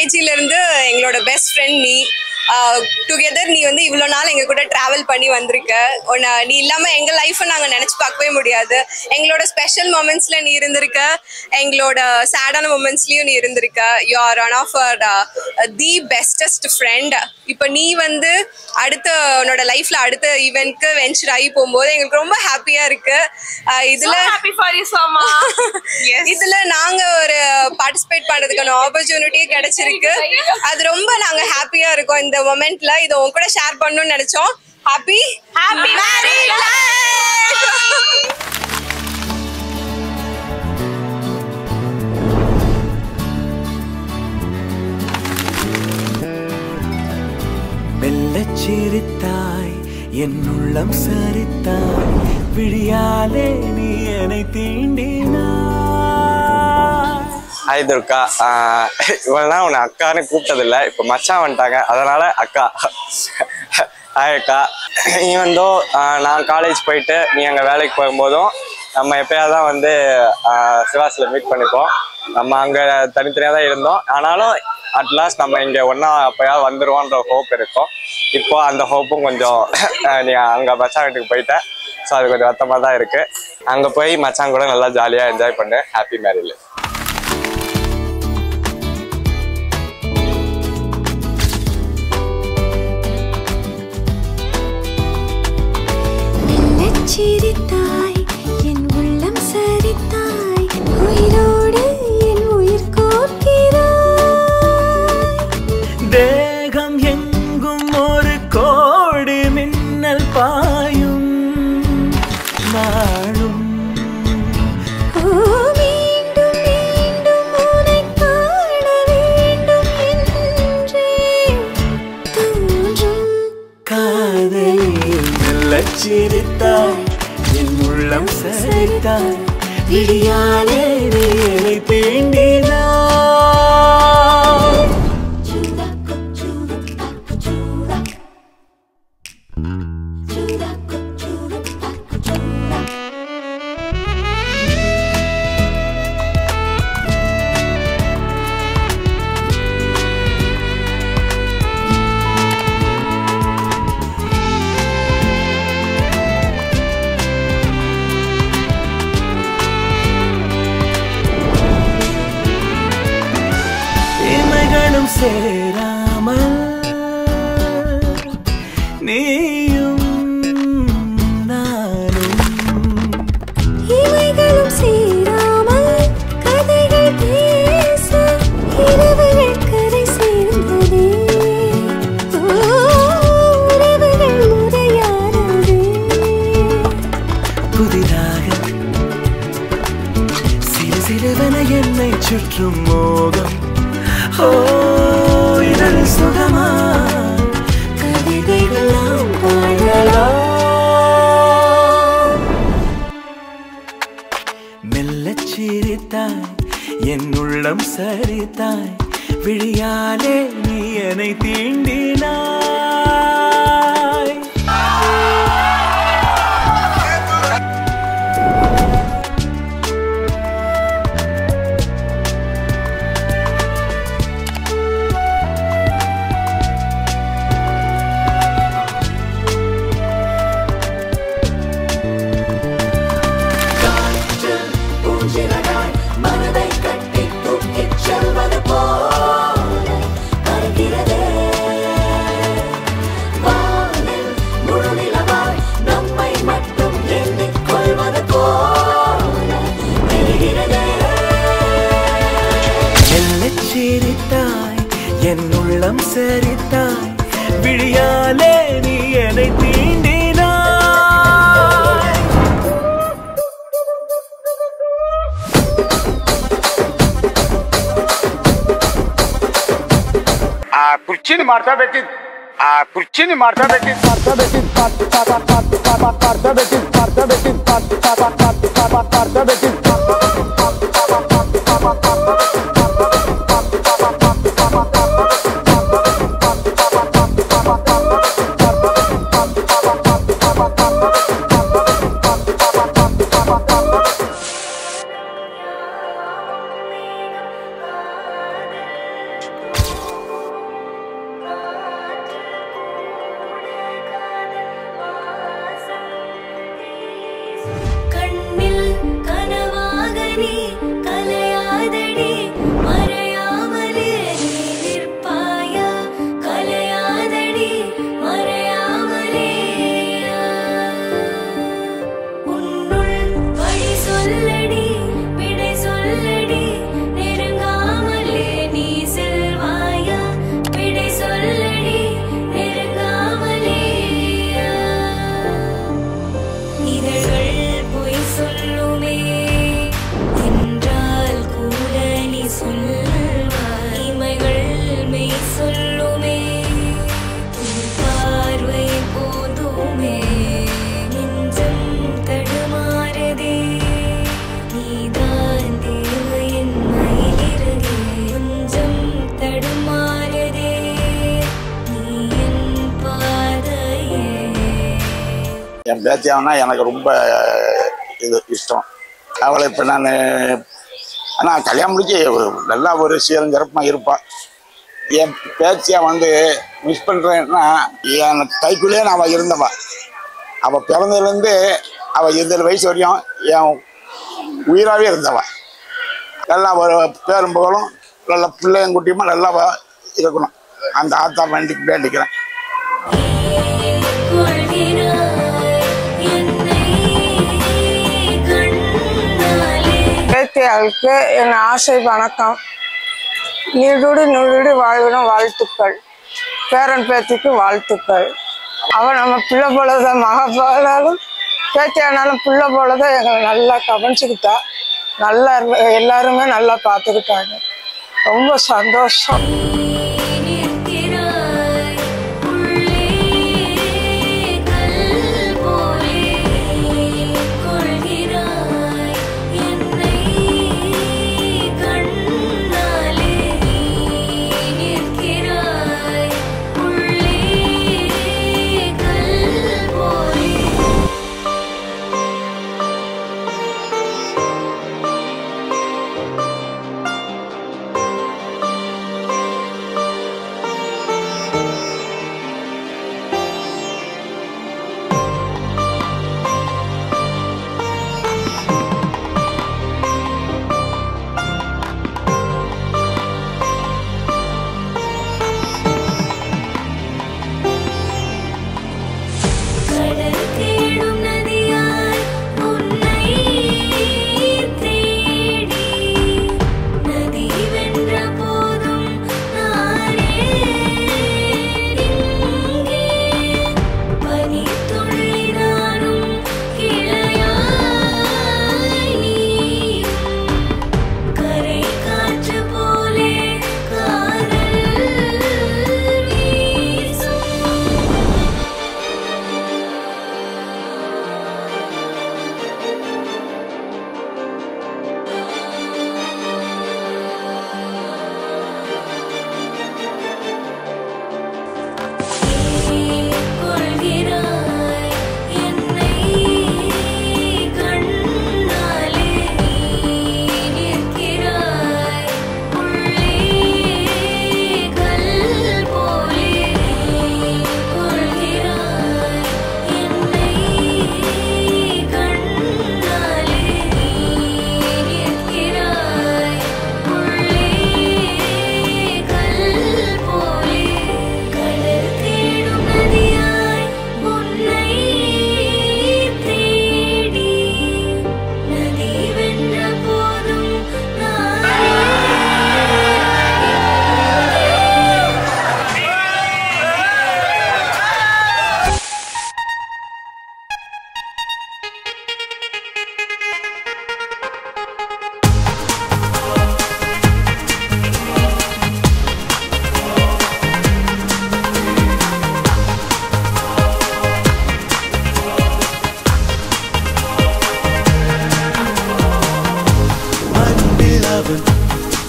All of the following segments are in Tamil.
யூகேஜில இருந்து எங்களோட பெஸ்ட் ஃப்ரெண்ட் நீ. டுகெதர் நீ வந்து இவ்வளோ நாள் எங்கள் கூட ட்ராவல் பண்ணி வந்திருக்க. நீ இல்லாமல் எங்கள் லைஃப்பை நாங்கள் நினச்சி பார்க்கவே முடியாது. எங்களோட ஸ்பெஷல் மூமெண்ட்ஸில் நீ இருந்திருக்க, எங்களோட சேடான மூமெண்ட்ஸ்லேயும் நீ இருந்திருக்க. You are one of the bestest friend. இப்போ நீ வந்து உன்னோட லைஃப்பில் அடுத்த ஈவெண்ட்க்கு வென்ச்சர் ஆகி போகும்போது எங்களுக்கு ரொம்ப ஹாப்பியாக இருக்கு. இதில் நாங்கள் ஒரு பார்ட்டிசிபேட் பண்ணுறதுக்கான ஆப்பர்ச்சுனிட்டியே கிடைச்சிருக்கு. அது ரொம்ப நாங்கள் ஹாப்பியாக இருக்கோம் இந்த மொமெண்ட்ல. இதை உங்க கூட ஷேர் பண்ணணும்னு நினைச்சோம். Happy married life. வெள்ளச்சிரித்தாய் என் உள்ளம் சரித்தாய், விழியாலே நீ என்னை தீண்டினாய். ஹாய் துர்கா, இவனா உன்னை அக்கான்னு கூப்பிட்டதில்லை, இப்போ மச்சான் வந்துட்டாங்க, அதனால அக்கா. ஹாய் அக்கா. ஈவன் தோ நான் காலேஜ் போயிட்டு நீ அங்கே வேலைக்கு போகும்போதும் நம்ம எப்பயாவது தான் வந்து சிவாஸில் மீட் பண்ணிப்போம். நம்ம அங்கே தனித்தனியாக தான் இருந்தோம். ஆனாலும் அட்லாஸ்ட் நம்ம இங்கே ஒன்றா அப்போயாவது வந்துடுவோன்ற ஹோப் இருக்கும். இப்போ அந்த ஹோப்பும் கொஞ்சம் நீ அங்கே மச்சான் வீட்டுக்கு போயிட்டேன். ஸோ அது கொஞ்சம் வருத்தமாக தான் இருக்குது. அங்கே போய் மச்சான் கூட நல்லா ஜாலியாக என்ஜாய் பண்ணு. Happy married life. சிரித்தாய் என் உள்ளம் சரித்தாய், உயிரோடு என் உயிர் கோர்க்கிறாய். தேகம் எங்கும் ஒரு கோடி மின்னல் பாயும் நாளும். மீண்டும் மீண்டும் உன்னை காண வேண்டும் என்றே தோன்றும் காதலில் மெல்லச்சிரித்தாய் என் உள்ளம் சரித்தாய், விழியாலே நீ என்னை தீண்டினாய். சேராமல் நீயும் நானும், இவைகளும் சேராமல் கதைகள் பேச இரவுகள் கரை சேர்ந்ததே. உறவுகள் முறையானதே. புதிதாக சிறு சிறுவன என்னை சுற்றும் மோகம். ஓ இதழ் சுகமா கவிதைகளாம் பாடலாம். மெல்லச் சிரித்தாய் என் உள்ளம் சரித்தாய், விழியாலே நீ என்னை தீண்டினாய். என் உள்ளம் சரித்தாய், விழியாலே நீ என்னை தீண்டினாய். ಕುರ್ಚಿನಿ ಮಾಡ್ತಾ ಬೇಕಿದ್ ಕುರ್ಚಿನಿ ಮಾಡ್ತಾ ಬೇಕಿದ್ ಮಾಡ್ತಾ ಬೇಕಿದ್ ಮಾಡ್ತಾ ಬೇಕಿದ್ ಮಾಡ್ತಾ ಬೇಕಿದ್ ಮಾಡ್ತಾ ಬೇಕಿದ್ நீ கலையாதடி மறையாமலே நீ நிற்பாயா கலையாதடி மறையாமலே உன்னுள் வழி சொல்லடி விடை சொல்லடி நெருங்காமலே நீ செல்வாயா விடை சொல்லடி நெருங்காமலே இதழ்கள் பொய் சொல்லுமே என்றால் கூட நீ சொல்வாய் இமைகள் மெய் சொல்லுமே உன் பார்வை போதுமே நெஞ்சம் தடுமாறுதே நீதான் தேவை என் மயிலிறகே கொஞ்சம் தடுமாறுதே நீ என் பாதையே என் பேத்தியாவனா எனக்கு ரொம்ப இது இஷ்டம். அவளை இப்போ ஆனால் கல்யாணம் முடிச்சு நல்லா ஒரு சீரம் சிறப்பாக இருப்பாள். என் பேத்தியா மிஸ் பண்ணுறேன்னா என் கைக்குள்ளேயே நான் அவள் இருந்தவா. அவள் பிறந்ததுலேருந்து அவள் 20 வயசு வரையும் என் உயிராகவே இருந்தவா. நல்லா ஒரு பேரும் புகழும் நல்ல பிள்ளையும் குட்டியுமா நல்லா இருக்கணும். அந்த ஆத்தா வேண்டிக்கிறேன். பேத்தியாளுக்கு என் ஆசை வணக்கம். நீடுடி நுடுடி வாழ்விடும் வாழ்த்துக்கள். பேரன் பேத்திக்கு வாழ்த்துக்கள். அவன் நம்ம பிள்ளை போலதான் மகா போலாலும் பேத்தியானாலும் பிள்ளை போலதான் எங்களை நல்லா கவனிச்சுக்கிட்டா. நல்லா எல்லாருமே நல்லா பார்த்துக்கிட்டாங்க. ரொம்ப சந்தோஷம்.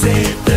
Say